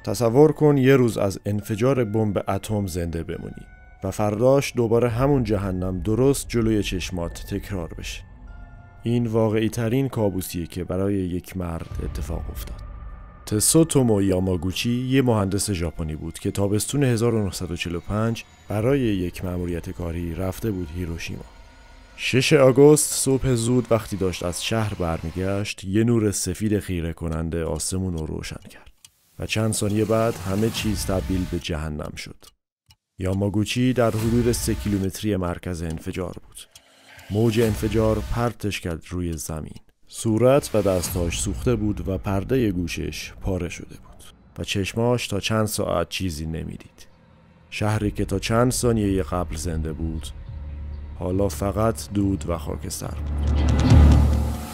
تصور کن یه روز از انفجار بمب اتم زنده بمونی و فرداش دوباره همون جهنم درست جلوی چشمات تکرار بشه. این واقعی ترین کابوسیه که برای یک مرد اتفاق افتاد. تسوتومو یاماگوچی یه مهندس ژاپنی بود که تابستون 1945 برای یک مأموریت کاری رفته بود هیروشیما. 6 آگوست صبح زود وقتی داشت از شهر برمیگشت، یه نور سفید خیره کننده آسمون رو روشن کرد و چند ثانیه بعد همه چیز تبدیل به جهنم شد. یاماگوچی در حدود 3 کیلومتری مرکز انفجار بود. موج انفجار پرتش کرد روی زمین. صورت و دستاش سوخته بود و پرده گوشش پاره شده بود و چشماش تا چند ساعت چیزی نمیدید. شهری که تا چند ثانیه قبل زنده بود حالا فقط دود و خاکستر بود.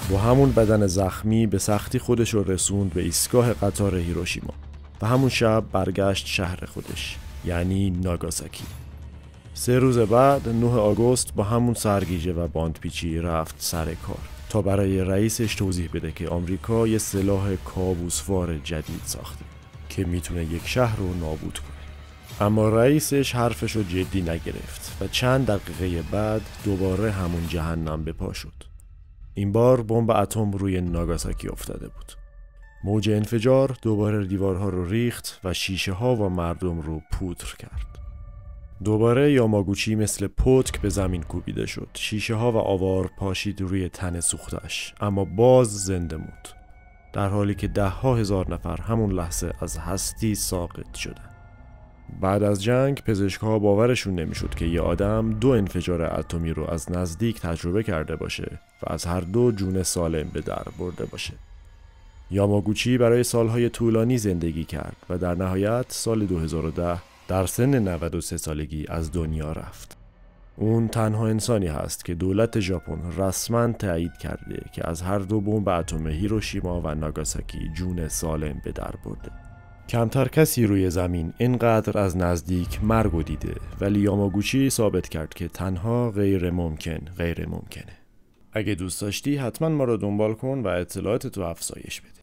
با همون بدن زخمی به سختی خودش رو رسوند به ایستگاه قطار هیروشیما و همون شب برگشت شهر خودش، یعنی ناگاساکی. 3 روز بعد 9 آگوست با همون سرگیجه و باندپیچی رفت سر کار تا برای رئیسش توضیح بده که آمریکا یه سلاح کابوسوار جدید ساخته که میتونه یک شهر رو نابود کنه. اما رئیسش حرفش رو جدی نگرفت و چند دقیقه بعد دوباره همون جهنم به پا شد. این بار بمب اتم روی ناگاساکی افتاده بود. موج انفجار دوباره دیوارها رو ریخت و شیشه ها و مردم رو پودر کرد. دوباره یاماگوچی مثل پتک به زمین کوبیده شد. شیشه ها و آوار پاشید روی تن سوختش، اما باز زنده موند، در حالی که 10,000 نفر همون لحظه از هستی ساقط شدن. بعد از جنگ پزشک‌ها باورشون نمیشد که یه آدم 2 انفجار اتمی رو از نزدیک تجربه کرده باشه و از هر دو جون سالم به در برده باشه. یاماگوچی برای سالهای طولانی زندگی کرد و در نهایت سال 2010 در سن 93 سالگی از دنیا رفت. اون تنها انسانی هست که دولت ژاپن رسما تایید کرده که از هر دو بمب اتم هیروشیما و ناگاساکی جون سالم به در برده. کمتر کسی روی زمین اینقدر از نزدیک مرگ دیده، ولی یاماگوچی ثابت کرد که تنها غیر ممکنه. اگه دوست داشتی حتما ما رو دنبال کن و اطلاعات تو افزایش بده.